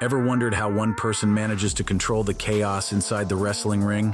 Ever wondered how one person manages to control the chaos inside the wrestling ring?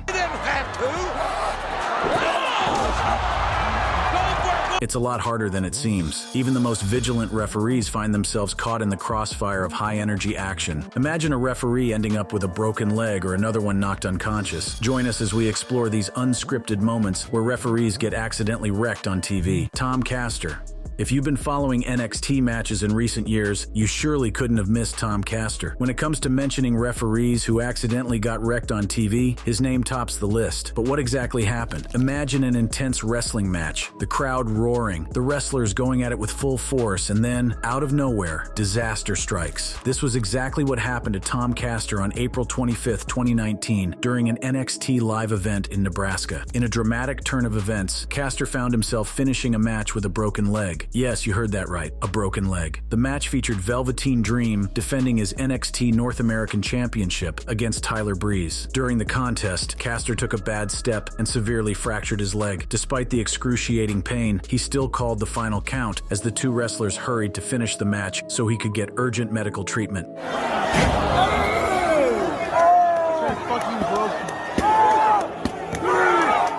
It's a lot harder than it seems. Even the most vigilant referees find themselves caught in the crossfire of high-energy action. Imagine a referee ending up with a broken leg or another one knocked unconscious. Join us as we explore these unscripted moments where referees get accidentally wrecked on TV. Tom Costa. If you've been following NXT matches in recent years, you surely couldn't have missed Tom Costa. When it comes to mentioning referees who accidentally got wrecked on TV, his name tops the list. But what exactly happened? Imagine an intense wrestling match, the crowd roaring, the wrestlers going at it with full force, and then, out of nowhere, disaster strikes. This was exactly what happened to Tom Costa on April 25, 2019, during an NXT live event in Nebraska. In a dramatic turn of events, Costa found himself finishing a match with a broken leg. Yes, you heard that right, a broken leg. The match featured Velveteen Dream defending his NXT North American Championship against Tyler Breeze. During the contest, Costa took a bad step and severely fractured his leg. Despite the excruciating pain, he still called the final count as the two wrestlers hurried to finish the match so he could get urgent medical treatment.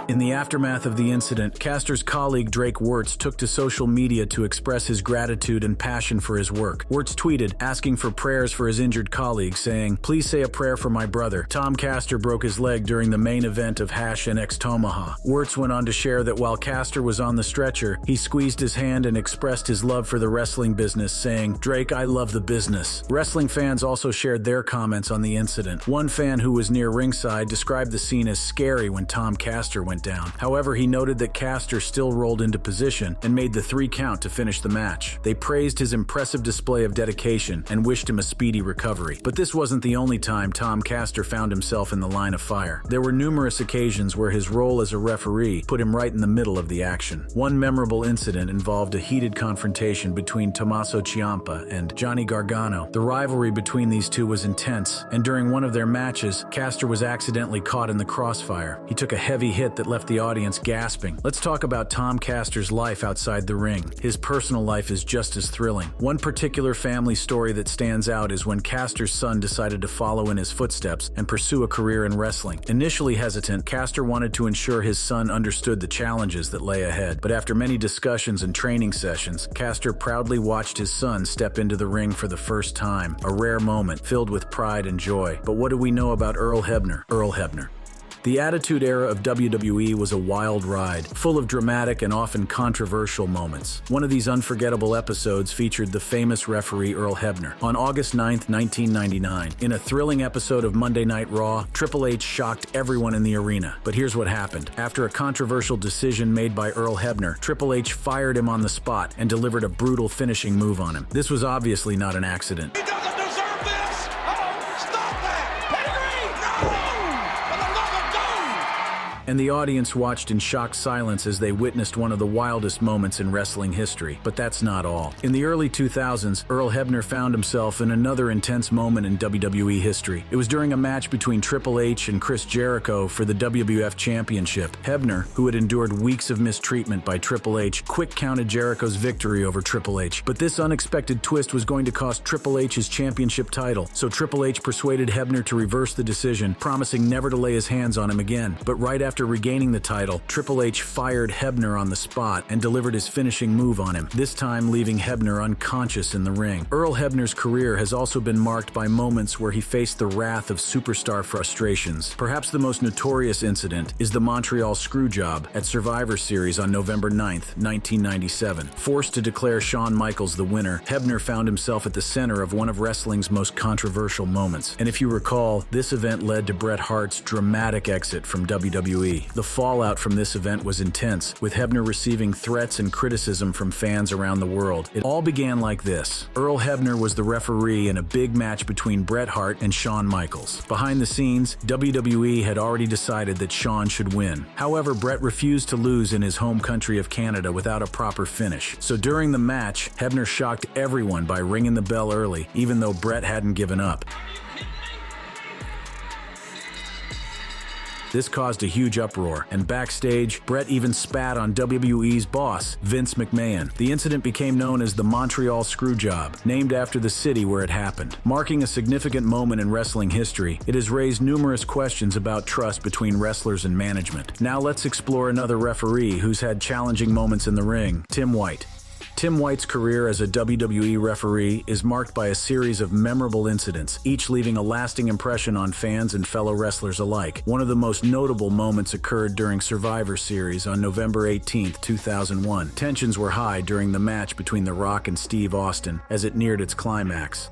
In the aftermath of the incident, Costa's colleague Drake Wirtz took to social media to express his gratitude and passion for his work. Wirtz tweeted, asking for prayers for his injured colleague, saying, "Please say a prayer for my brother. Tom Costa broke his leg during the main event of NXT Omaha." Wirtz went on to share that while Costa was on the stretcher, he squeezed his hand and expressed his love for the wrestling business, saying, "Drake, I love the business." Wrestling fans also shared their comments on the incident. One fan who was near ringside described the scene as scary when Tom Costa went down. However, he noted that Costa still rolled into position and made the 3 count to finish the match. They praised his impressive display of dedication and wished him a speedy recovery. But this wasn't the only time Tom Costa found himself in the line of fire. There were numerous occasions where his role as a referee put him right in the middle of the action. One memorable incident involved a heated confrontation between Tommaso Ciampa and Johnny Gargano. The rivalry between these two was intense, and during one of their matches, Costa was accidentally caught in the crossfire. He took a heavy hit that left the audience gasping. Let's talk about Tom Costa's life outside the ring. His personal life is just as thrilling. One particular family story that stands out is when Costa's son decided to follow in his footsteps and pursue a career in wrestling. Initially hesitant, Costa wanted to ensure his son understood the challenges that lay ahead. But after many discussions and training sessions, Costa proudly watched his son step into the ring for the first time, a rare moment filled with pride and joy. But what do we know about Earl Hebner? Earl Hebner. The Attitude Era of WWE was a wild ride, full of dramatic and often controversial moments. One of these unforgettable episodes featured the famous referee Earl Hebner. On August 9, 1999, in a thrilling episode of Monday Night Raw, Triple H shocked everyone in the arena. But here's what happened. After a controversial decision made by Earl Hebner, Triple H fired him on the spot and delivered a brutal finishing move on him. This was obviously not an accident. And the audience watched in shocked silence as they witnessed one of the wildest moments in wrestling history. But that's not all. In the early 2000s, Earl Hebner found himself in another intense moment in WWE history. It was during a match between Triple H and Chris Jericho for the WWF Championship. Hebner, who had endured weeks of mistreatment by Triple H, quick counted Jericho's victory over Triple H. But this unexpected twist was going to cost Triple H his championship title. So Triple H persuaded Hebner to reverse the decision, promising never to lay his hands on him again. But right after regaining the title, Triple H fired Hebner on the spot and delivered his finishing move on him, this time leaving Hebner unconscious in the ring. Earl Hebner's career has also been marked by moments where he faced the wrath of superstar frustrations. Perhaps the most notorious incident is the Montreal Screwjob at Survivor Series on November 9, 1997. Forced to declare Shawn Michaels the winner, Hebner found himself at the center of one of wrestling's most controversial moments. And if you recall, this event led to Bret Hart's dramatic exit from WWE. The fallout from this event was intense, with Hebner receiving threats and criticism from fans around the world. It all began like this. Earl Hebner was the referee in a big match between Bret Hart and Shawn Michaels. Behind the scenes, WWE had already decided that Shawn should win. However, Bret refused to lose in his home country of Canada without a proper finish. So during the match, Hebner shocked everyone by ringing the bell early, even though Bret hadn't given up. This caused a huge uproar, and backstage, Bret even spat on WWE's boss, Vince McMahon. The incident became known as the Montreal Screwjob, named after the city where it happened. Marking a significant moment in wrestling history, it has raised numerous questions about trust between wrestlers and management. Now let's explore another referee who's had challenging moments in the ring, Tim White. Tim White's career as a WWE referee is marked by a series of memorable incidents, each leaving a lasting impression on fans and fellow wrestlers alike. One of the most notable moments occurred during Survivor Series on November 18, 2001. Tensions were high during the match between The Rock and Steve Austin as it neared its climax.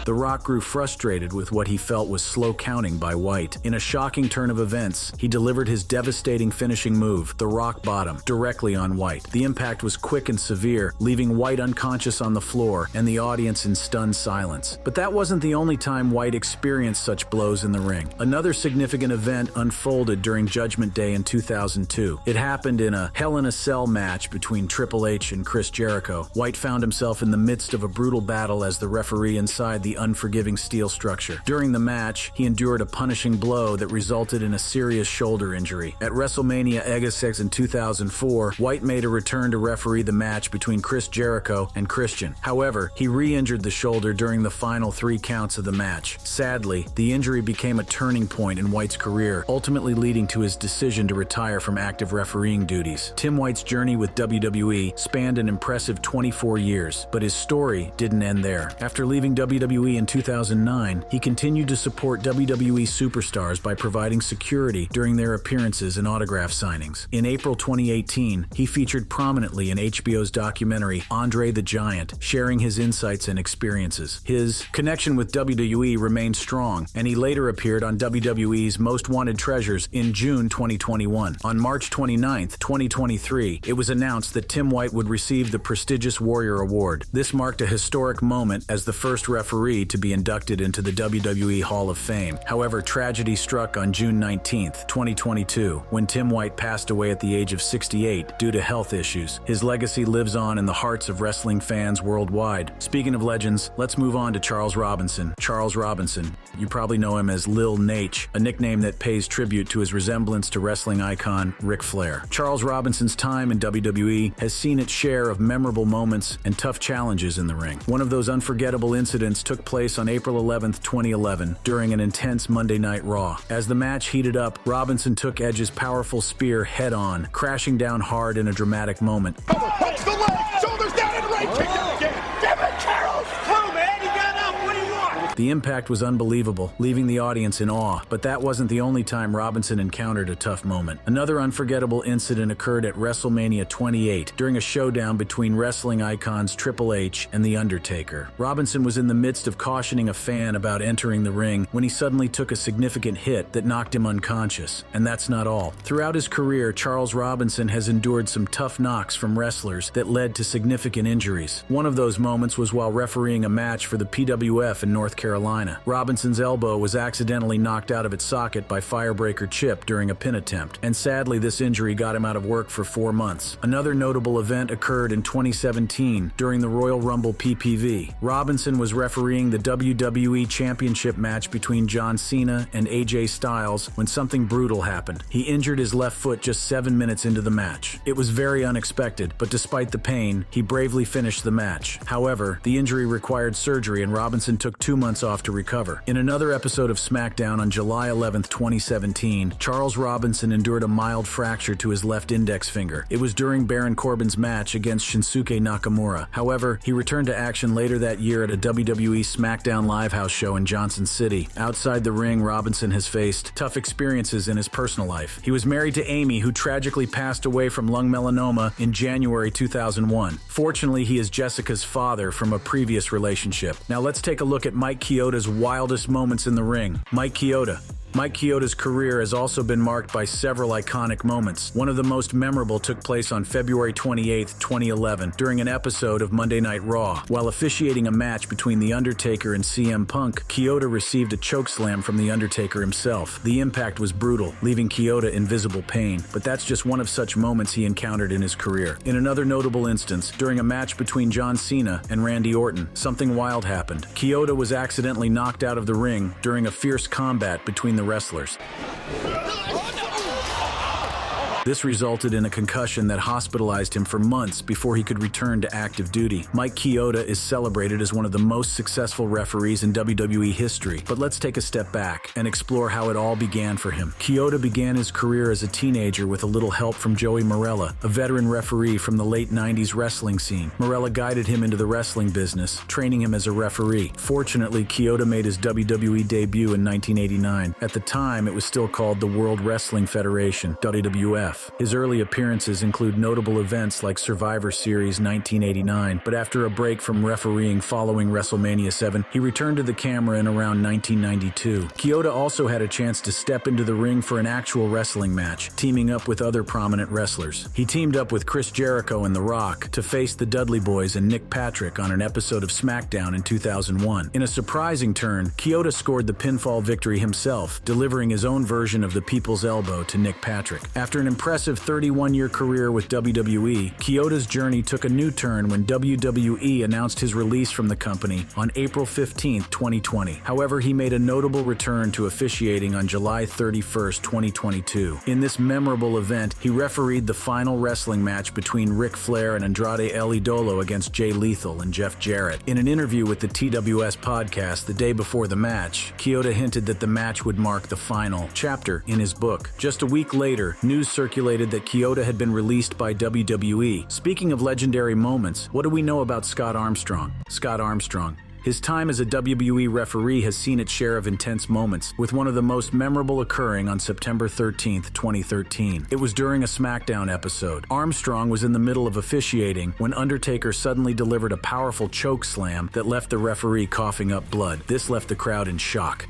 The Rock grew frustrated with what he felt was slow counting by White. In a shocking turn of events, he delivered his devastating finishing move, the Rock Bottom, directly on White. The impact was quick and severe, leaving White unconscious on the floor and the audience in stunned silence. But that wasn't the only time White experienced such blows in the ring. Another significant event unfolded during Judgment Day in 2002. It happened in a Hell in a Cell match between Triple H and Chris Jericho. White found himself in the midst of a brutal battle as the referee inside the unforgiving steel structure. During the match, he endured a punishing blow that resulted in a serious shoulder injury. At WrestleMania X in 2004, White made a return to referee the match between Chris Jericho and Christian. However, he re-injured the shoulder during the final 3 counts of the match. Sadly, the injury became a turning point in White's career, ultimately leading to his decision to retire from active refereeing duties. Tim White's journey with WWE spanned an impressive 24 years, but his story didn't end there. After leaving WWE in 2009, he continued to support WWE superstars by providing security during their appearances and autograph signings. In April 2018, he featured prominently in HBO's documentary Andre the Giant, sharing his insights and experiences. His connection with WWE remained strong, and he later appeared on WWE's Most Wanted Treasures in June 2021. On March 29, 2023, it was announced that Tim White would receive the prestigious Warrior Award. This marked a historic moment as the first referee to be inducted into the WWE Hall of Fame. However, tragedy struck on June 19, 2022, when Tim White passed away at the age of 68 due to health issues. His legacy lives on in the hearts of wrestling fans worldwide. Speaking of legends, let's move on to Charles Robinson. Charles Robinson, you probably know him as Lil Nate, a nickname that pays tribute to his resemblance to wrestling icon Ric Flair. Charles Robinson's time in WWE has seen its share of memorable moments and tough challenges in the ring. One of those unforgettable incidents took place on April 11, 2011, during an intense Monday Night Raw. As the match heated up, Robinson took Edge's powerful spear head-on, crashing down hard in a dramatic moment. Punch the leg! Shoulders down and right! Kick out again! Damn it, Charles! Come, man! You got up! What do you want? The impact was unbelievable, leaving the audience in awe, but that wasn't the only time Robinson encountered a tough moment. Another unforgettable incident occurred at WrestleMania 28 during a showdown between wrestling icons Triple H and The Undertaker. Robinson was in the midst of cautioning a fan about entering the ring when he suddenly took a significant hit that knocked him unconscious. And that's not all. Throughout his career, Charles Robinson has endured some tough knocks from wrestlers that led to significant injuries. One of those moments was while refereeing a match for the PWF in North Carolina. Robinson's elbow was accidentally knocked out of its socket by Firebreaker Chip during a pin attempt, and sadly this injury got him out of work for 4 months. Another notable event occurred in 2017 during the Royal Rumble PPV. Robinson was refereeing the WWE Championship match between John Cena and AJ Styles when something brutal happened. He injured his left foot just 7 minutes into the match. It was very unexpected, but despite the pain, he bravely finished the match. However, the injury required surgery and Robinson took 2 months off to recover. In another episode of SmackDown on July 11, 2017, Charles Robinson endured a mild fracture to his left index finger. It was during Baron Corbin's match against Shinsuke Nakamura. However, he returned to action later that year at a WWE SmackDown Live House show in Johnson City. Outside the ring, Robinson has faced tough experiences in his personal life. He was married to Amy, who tragically passed away from lung melanoma in January 2001. Fortunately, he is Jessica's father from a previous relationship. Now let's take a look at Mike Kyota's wildest moments in the ring. Mike Kayota. Mike Kayota's career has also been marked by several iconic moments. One of the most memorable took place on February 28, 2011, during an episode of Monday Night Raw. While officiating a match between The Undertaker and CM Punk, Kayota received a chokeslam from The Undertaker himself. The impact was brutal, leaving Kayota in visible pain, but that's just one of such moments he encountered in his career. In another notable instance, during a match between John Cena and Randy Orton, something wild happened. Kayota was accidentally knocked out of the ring during a fierce combat between the wrestlers. This resulted in a concussion that hospitalized him for months before he could return to active duty. Mike Kayota is celebrated as one of the most successful referees in WWE history, but let's take a step back and explore how it all began for him. Kayota began his career as a teenager with a little help from Joey Marella, a veteran referee from the late 90s wrestling scene. Marella guided him into the wrestling business, training him as a referee. Fortunately, Kayota made his WWE debut in 1989. At the time, it was still called the World Wrestling Federation, WWF. His early appearances include notable events like Survivor Series 1989, but after a break from refereeing following WrestleMania 7, he returned to the camera in around 1992. Kayota also had a chance to step into the ring for an actual wrestling match, teaming up with other prominent wrestlers. He teamed up with Chris Jericho and The Rock to face the Dudley Boys and Nick Patrick on an episode of SmackDown in 2001. In a surprising turn, Kayota scored the pinfall victory himself, delivering his own version of the People's Elbow to Nick Patrick. After an impressive 31-year career with WWE, Kayota's journey took a new turn when WWE announced his release from the company on April 15, 2020. However, he made a notable return to officiating on July 31, 2022. In this memorable event, he refereed the final wrestling match between Ric Flair and Andrade El Idolo against Jay Lethal and Jeff Jarrett. In an interview with the TWS podcast the day before the match, Kayota hinted that the match would mark the final chapter in his book. Just a week later, news circulated that Kayota had been released by WWE. Speaking of legendary moments, what do we know about Scott Armstrong? Scott Armstrong. His time as a WWE referee has seen its share of intense moments, with one of the most memorable occurring on September 13, 2013. It was during a SmackDown episode. Armstrong was in the middle of officiating when Undertaker suddenly delivered a powerful choke slam that left the referee coughing up blood. This left the crowd in shock.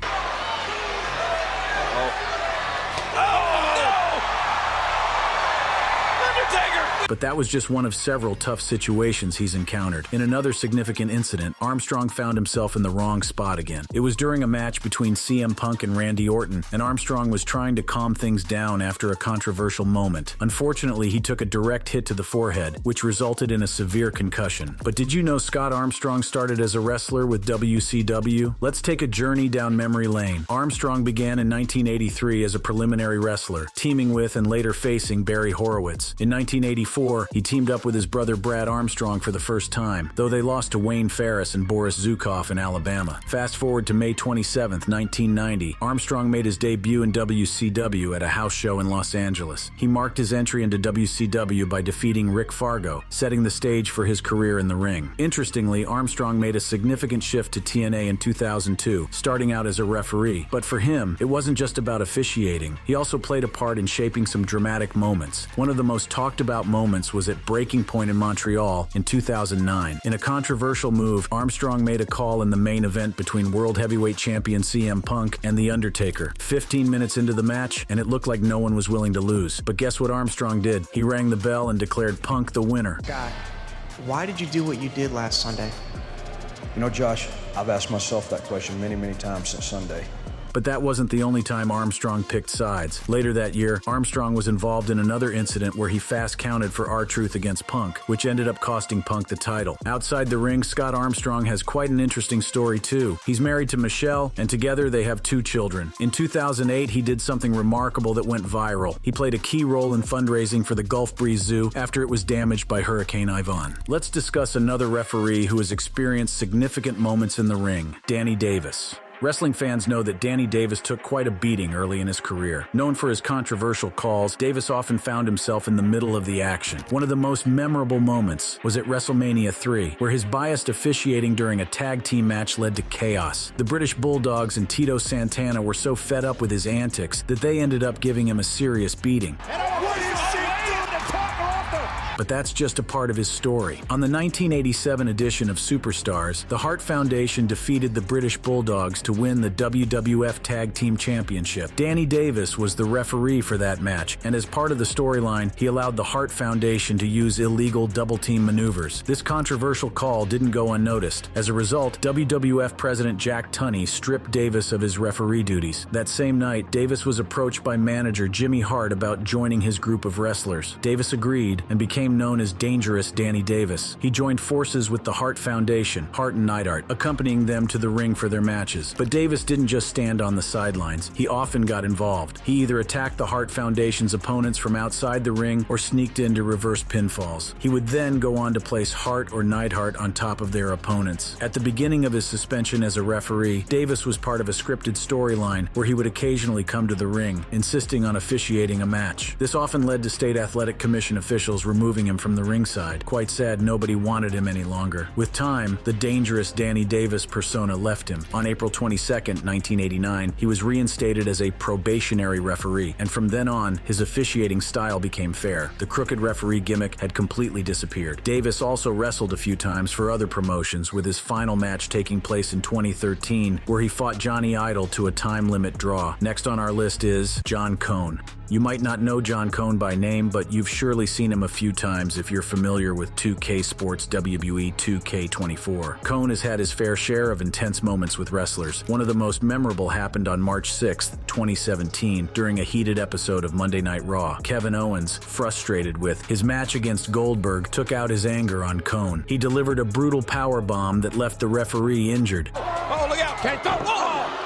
But that was just one of several tough situations he's encountered. In another significant incident, Armstrong found himself in the wrong spot again. It was during a match between CM Punk and Randy Orton, and Armstrong was trying to calm things down after a controversial moment. Unfortunately, he took a direct hit to the forehead, which resulted in a severe concussion. But did you know Scott Armstrong started as a wrestler with WCW? Let's take a journey down memory lane. Armstrong began in 1983 as a preliminary wrestler, teaming with and later facing Barry Horowitz. In 1984, he teamed up with his brother Brad Armstrong for the first time, though they lost to Wayne Ferris and Boris Zukov in Alabama. Fast forward to May 27, 1990, Armstrong made his debut in WCW at a house show in Los Angeles. He marked his entry into WCW by defeating Rick Fargo, setting the stage for his career in the ring. Interestingly, Armstrong made a significant shift to TNA in 2002, starting out as a referee. But for him, it wasn't just about officiating. He also played a part in shaping some dramatic moments. One of the most talked about moments was at Breaking Point in Montreal in 2009. In a controversial move, Armstrong made a call in the main event between World Heavyweight Champion CM Punk and The Undertaker. 15 minutes into the match, and it looked like no one was willing to lose. But guess what Armstrong did? He rang the bell and declared Punk the winner. God, why did you do what you did last Sunday? You know, Josh, I've asked myself that question many, many times since Sunday. But that wasn't the only time Armstrong picked sides. Later that year, Armstrong was involved in another incident where he fast counted for R-Truth against Punk, which ended up costing Punk the title. Outside the ring, Scott Armstrong has quite an interesting story too. He's married to Michelle, and together they have 2 children. In 2008, he did something remarkable that went viral. He played a key role in fundraising for the Gulf Breeze Zoo after it was damaged by Hurricane Ivan. Let's discuss another referee who has experienced significant moments in the ring, Danny Davis. Wrestling fans know that Danny Davis took quite a beating early in his career. Known for his controversial calls, Davis often found himself in the middle of the action. One of the most memorable moments was at WrestleMania 3, where his biased officiating during a tag team match led to chaos. The British Bulldogs and Tito Santana were so fed up with his antics that they ended up giving him a serious beating. And what is she doing to talk her off the But that's just a part of his story. On the 1987 edition of Superstars, the Hart Foundation defeated the British Bulldogs to win the WWF Tag Team Championship. Danny Davis was the referee for that match, and as part of the storyline, he allowed the Hart Foundation to use illegal double-team maneuvers. This controversial call didn't go unnoticed. As a result, WWF President Jack Tunney stripped Davis of his referee duties. That same night, Davis was approached by manager Jimmy Hart about joining his group of wrestlers. Davis agreed and became known as Dangerous Danny Davis. He joined forces with the Hart Foundation, Hart and Neidhart, accompanying them to the ring for their matches. But Davis didn't just stand on the sidelines. He often got involved. He either attacked the Hart Foundation's opponents from outside the ring or sneaked into reverse pinfalls. He would then go on to place Hart or Neidhart on top of their opponents. At the beginning of his suspension as a referee, Davis was part of a scripted storyline where he would occasionally come to the ring, insisting on officiating a match. This often led to State Athletic Commission officials removing him from the ringside. Quite sad, nobody wanted him any longer. With time, the Dangerous Danny Davis persona left him. On April 22, 1989, he was reinstated as a probationary referee, and from then on, his officiating style became fair. The crooked referee gimmick had completely disappeared. Davis also wrestled a few times for other promotions, with his final match taking place in 2013, where he fought Johnny Idol to a time limit draw. Next on our list is John Cone. You might not know John Cone by name, but you've surely seen him a few times if you're familiar with 2K Sports WWE 2K24. Cone has had his fair share of intense moments with wrestlers. One of the most memorable happened on March 6, 2017, during a heated episode of Monday Night Raw. Kevin Owens, frustrated with his match against Goldberg, took out his anger on Cone. He delivered a brutal powerbomb that left the referee injured. Oh, look out! Can't go!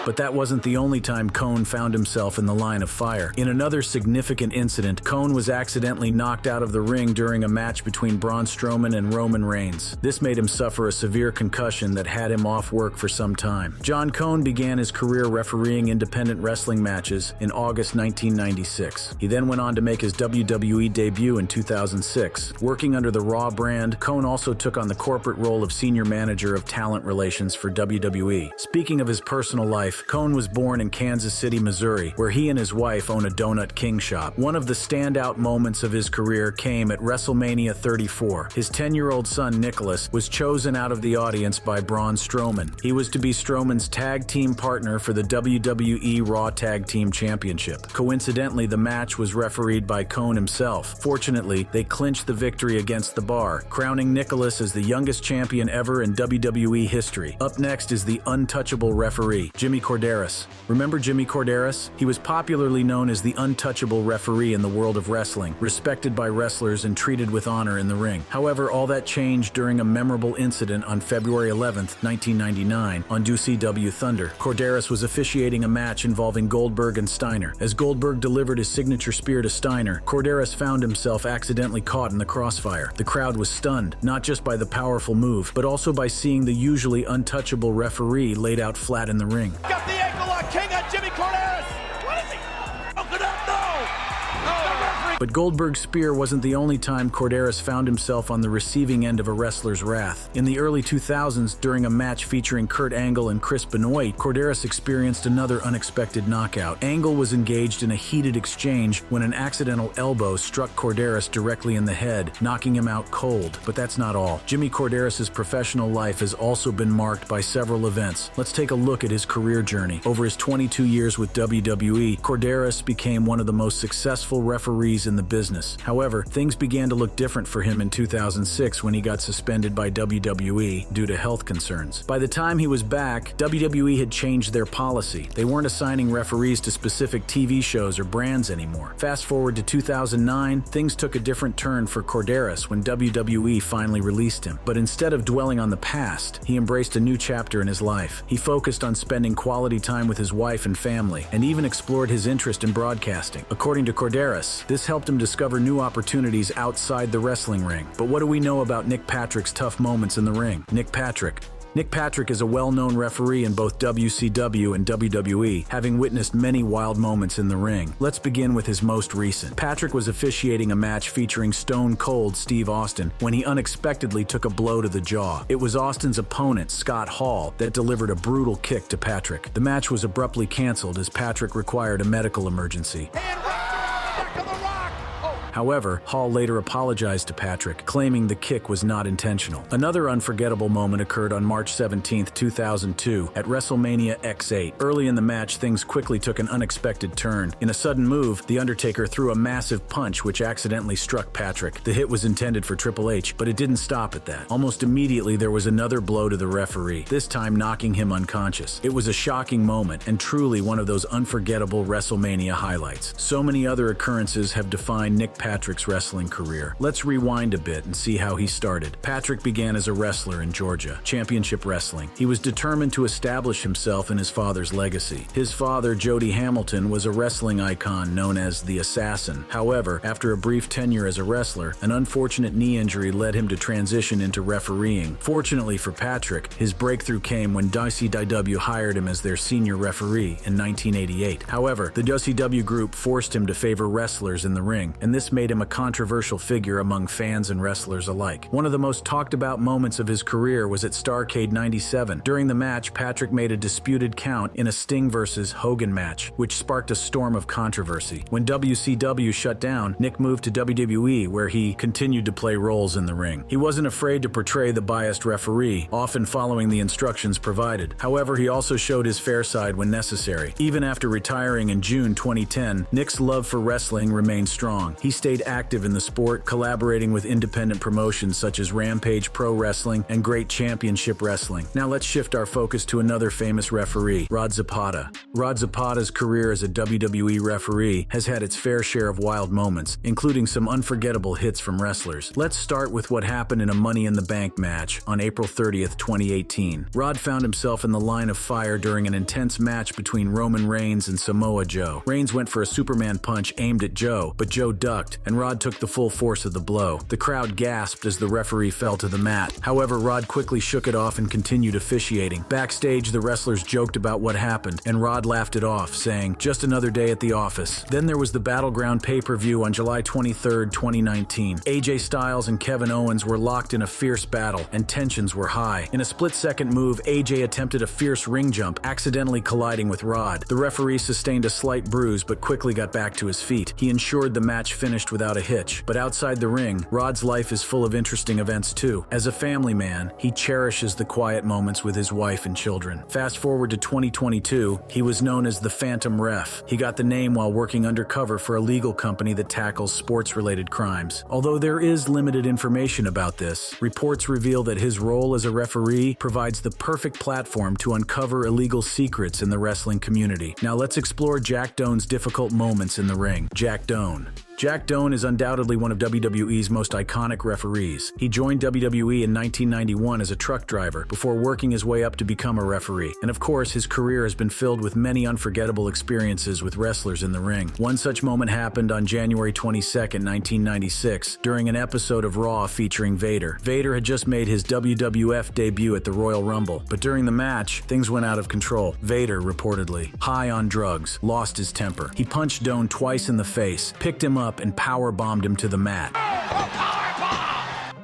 But that wasn't the only time Cone found himself in the line of fire. In another significant incident, Cone was accidentally knocked out of the ring during a match between Braun Strowman and Roman Reigns. This made him suffer a severe concussion that had him off work for some time. John Cone began his career refereeing independent wrestling matches in August 1996. He then went on to make his WWE debut in 2006. Working under the Raw brand, Cone also took on the corporate role of senior manager of talent relations for WWE. Speaking of his personal life, Cone was born in Kansas City, Missouri, where he and his wife own a Donut King shop. One of the standout moments of his career came at WrestleMania 34. His 10-year-old son, Nicholas, was chosen out of the audience by Braun Strowman. He was to be Strowman's tag team partner for the WWE Raw Tag Team Championship. Coincidentally, the match was refereed by Cone himself. Fortunately, they clinched the victory against the Bar, crowning Nicholas as the youngest champion ever in WWE history. Up next is the untouchable referee, Jimmy Korderas. Remember Jimmy Korderas? He was popularly known as the untouchable referee in the world of wrestling, respected by wrestlers and treated with honor in the ring. However, all that changed during a memorable incident on February 11, 1999, on WCW Thunder. Korderas was officiating a match involving Goldberg and Steiner. As Goldberg delivered his signature spear to Steiner, Korderas found himself accidentally caught in the crossfire. The crowd was stunned, not just by the powerful move, but also by seeing the usually untouchable referee laid out flat in the ring. Got the ankle lock, King on Jimmy Korderas! What is he? Open up, no! But Goldberg's spear wasn't the only time Korderas found himself on the receiving end of a wrestler's wrath. In the early 2000s, during a match featuring Kurt Angle and Chris Benoit, Korderas experienced another unexpected knockout. Angle was engaged in a heated exchange when an accidental elbow struck Korderas directly in the head, knocking him out cold. But that's not all. Jimmy Korderas' professional life has also been marked by several events. Let's take a look at his career journey. Over his 22 years with WWE, Korderas became one of the most successful referees in the business. However, things began to look different for him in 2006 when he got suspended by WWE due to health concerns. By the time he was back, WWE had changed their policy. They weren't assigning referees to specific TV shows or brands anymore. Fast forward to 2009, things took a different turn for Korderas when WWE finally released him. But instead of dwelling on the past, he embraced a new chapter in his life. He focused on spending quality time with his wife and family, and even explored his interest in broadcasting. According to Korderas, this helped him discover new opportunities outside the wrestling ring. But what do we know about Nick Patrick's tough moments in the ring? Nick Patrick is a well-known referee in both WCW and WWE, having witnessed many wild moments in the ring. Let's begin with his most recent. Patrick was officiating a match featuring Stone Cold Steve Austin when he unexpectedly took a blow to the jaw. It was Austin's opponent, Scott Hall, that delivered a brutal kick to Patrick. The match was abruptly canceled as Patrick required a medical emergency. Back of the Rock! Oh, However, Hall later apologized to Patrick, claiming the kick was not intentional. Another unforgettable moment occurred on March 17, 2002, at WrestleMania X8. Early in the match, things quickly took an unexpected turn. In a sudden move, The Undertaker threw a massive punch which accidentally struck Patrick. The hit was intended for Triple H, but it didn't stop at that. Almost immediately, there was another blow to the referee, this time knocking him unconscious. It was a shocking moment, and truly one of those unforgettable WrestleMania highlights. So many other occurrences have defined Nick Patrick's wrestling career. Let's rewind a bit and see how he started. Patrick began as a wrestler in Georgia, championship wrestling. He was determined to establish himself in his father's legacy. His father, Jody Hamilton, was a wrestling icon known as the Assassin. However, after a brief tenure as a wrestler, an unfortunate knee injury led him to transition into refereeing. Fortunately for Patrick, his breakthrough came when WCW hired him as their senior referee in 1988. However, the WCW group forced him to favor wrestlers in the ring, and this made him a controversial figure among fans and wrestlers alike. One of the most talked about moments of his career was at Starrcade '97. During the match, Patrick made a disputed count in a Sting vs. Hogan match, which sparked a storm of controversy. When WCW shut down, Nick moved to WWE, where he continued to play roles in the ring. He wasn't afraid to portray the biased referee, often following the instructions provided. However, he also showed his fair side when necessary. Even after retiring in June 2010, Nick's love for wrestling remained strong. He stayed active in the sport, collaborating with independent promotions such as Rampage Pro Wrestling and Great Championship Wrestling. Now let's shift our focus to another famous referee, Rod Zapata. Rod Zapata's career as a WWE referee has had its fair share of wild moments, including some unforgettable hits from wrestlers. Let's start with what happened in a Money in the Bank match on April 30th, 2018. Rod found himself in the line of fire during an intense match between Roman Reigns and Samoa Joe. Reigns went for a Superman punch aimed at Joe, but Joe ducked, and Rod took the full force of the blow. The crowd gasped as the referee fell to the mat. However, Rod quickly shook it off and continued officiating. Backstage, the wrestlers joked about what happened, and Rod laughed it off, saying, "Just another day at the office." Then there was the Battleground pay-per-view on July 23rd, 2019. AJ Styles and Kevin Owens were locked in a fierce battle, and tensions were high. In a split-second move, AJ attempted a fierce ring jump, accidentally colliding with Rod. The referee sustained a slight bruise but quickly got back to his feet. He ensured the match finished without a hitch. But outside the ring, Rod's life is full of interesting events too. As a family man, he cherishes the quiet moments with his wife and children. Fast forward to 2022, he was known as the Phantom Ref. He got the name while working undercover for a legal company that tackles sports-related crimes. Although there is limited information about this, reports reveal that his role as a referee provides the perfect platform to uncover illegal secrets in the wrestling community. Now let's explore Jack Doan's difficult moments in the ring. Jack Doan. Jack Doan is undoubtedly one of WWE's most iconic referees. He joined WWE in 1991 as a truck driver before working his way up to become a referee. And of course, his career has been filled with many unforgettable experiences with wrestlers in the ring. One such moment happened on January 22nd, 1996, during an episode of Raw featuring Vader. Vader had just made his WWF debut at the Royal Rumble, but during the match, things went out of control. Vader, reportedly high on drugs, lost his temper. He punched Doan twice in the face, picked him up, and power-bombed him to the mat.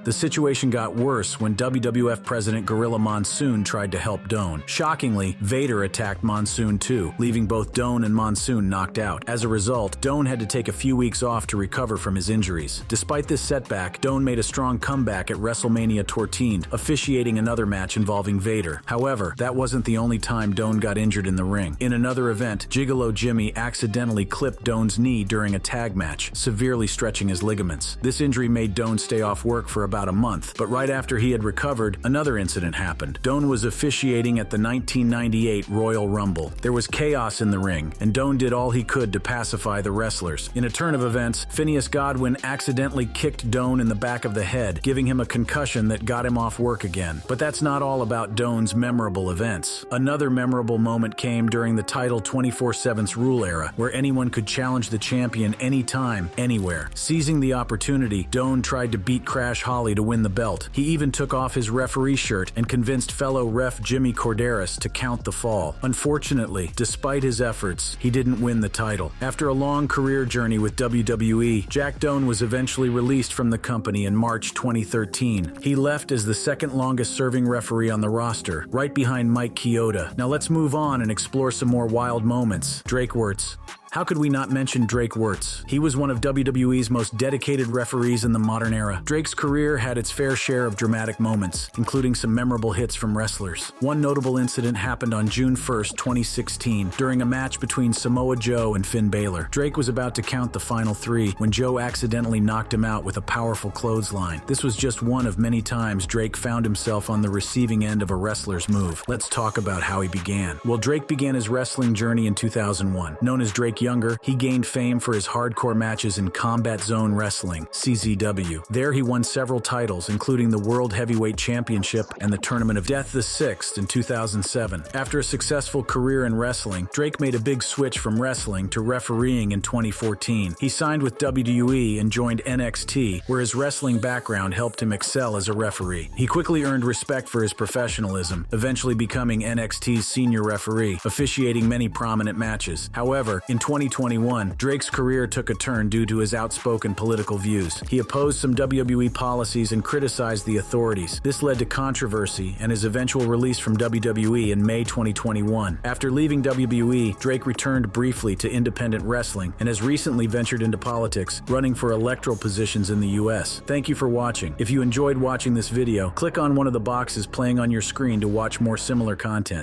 The situation got worse when WWF President Gorilla Monsoon tried to help Doan. Shockingly, Vader attacked Monsoon too, leaving both Doan and Monsoon knocked out. As a result, Doan had to take a few weeks off to recover from his injuries. Despite this setback, Doan made a strong comeback at WrestleMania 14, officiating another match involving Vader. However, that wasn't the only time Doan got injured in the ring. In another event, Gigolo Jimmy accidentally clipped Doan's knee during a tag match, severely stretching his ligaments. This injury made Doan stay off work for about a month, but right after he had recovered, another incident happened. Doan was officiating at the 1998 Royal Rumble. There was chaos in the ring, and Doan did all he could to pacify the wrestlers. In a turn of events, Phineas Godwin accidentally kicked Doan in the back of the head, giving him a concussion that got him off work again. But that's not all about Doan's memorable events. Another memorable moment came during the Title 24/7's rule era, where anyone could challenge the champion anytime, anywhere. Seizing the opportunity, Doan tried to beat Crash Holly to win the belt. He even took off his referee shirt and convinced fellow ref Jimmy Corderas to count the fall. Unfortunately, despite his efforts, he didn't win the title. After a long career journey with WWE, Jack Doan was eventually released from the company in March 2013. He left as the second longest serving referee on the roster, right behind Mike Kayota. Now let's move on and explore some more wild moments. Drake Wirtz. How could we not mention Drake Wirtz? He was one of WWE's most dedicated referees in the modern era. Drake's career had its fair share of dramatic moments, including some memorable hits from wrestlers. One notable incident happened on June 1st, 2016, during a match between Samoa Joe and Finn Balor. Drake was about to count the final three when Joe accidentally knocked him out with a powerful clothesline. This was just one of many times Drake found himself on the receiving end of a wrestler's move. Let's talk about how he began. Well, Drake began his wrestling journey in 2001. Known as Drake Younger, he gained fame for his hardcore matches in Combat Zone Wrestling, CZW. There he won several titles, including the World Heavyweight Championship and the Tournament of Death the Sixth in 2007. After a successful career in wrestling, Drake made a big switch from wrestling to refereeing in 2014. He signed with WWE and joined NXT, where his wrestling background helped him excel as a referee. He quickly earned respect for his professionalism, eventually becoming NXT's senior referee, officiating many prominent matches. However, in 2021, Drake's career took a turn due to his outspoken political views. He opposed some WWE policies and criticized the authorities. This led to controversy and his eventual release from WWE in May 2021. After leaving WWE, Drake returned briefly to independent wrestling and has recently ventured into politics, running for electoral positions in the US. Thank you for watching. If you enjoyed watching this video, click on one of the boxes playing on your screen to watch more similar content.